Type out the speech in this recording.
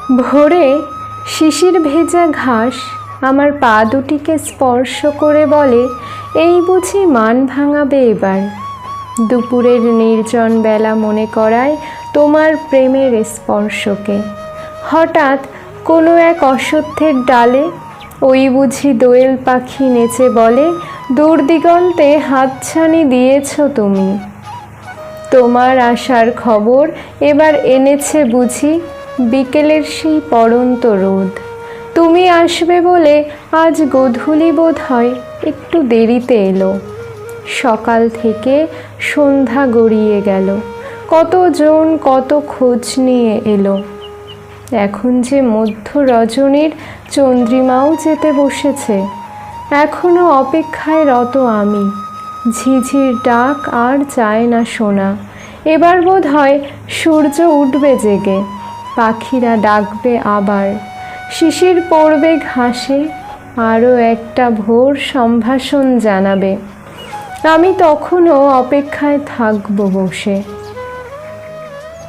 ভোরে শিশির ভেজা ঘাস আমার পা দুটিকে স্পর্শ করে বলে, এই বুঝি মান ভাঙাবে এবার। দুপুরের নির্জন বেলা মনে করায় তোমার প্রেমের স্পর্শকে। হঠাৎ কোনো এক অশ্বত্থের ডালে ওই বুঝি দোয়েল পাখি নেচে বলে, দূর দিগন্তে হাতছানি দিয়েছ তুমি। তোমার আসার খবর এবার এনেছে বুঝি বিকেলের সেই পড়ন্ত রোদ। তুমি আসবে বলে আজ গোধূলি বোধ হয় একটু দেরিতে এলো। সকাল থেকে সন্ধ্যা গড়িয়ে গেল, কতজন কত খোঁজ নিয়ে এলো। এখন যে মধ্য রজনীর চন্দ্রিমাও যেতে বসেছে, এখনো অপেক্ষায় রত আমি। ঝিঝির ডাক আর চায় না শোনা। এবার বোধ হয় সূর্য উঠবে জেগে, পাখিরা ডাকবে আবার। শিশির পড়বে ঘাসে, আরও একটা ভোর সম্ভাষণ জানাবে। আমি তখনও অপেক্ষায় থাকবো বসে।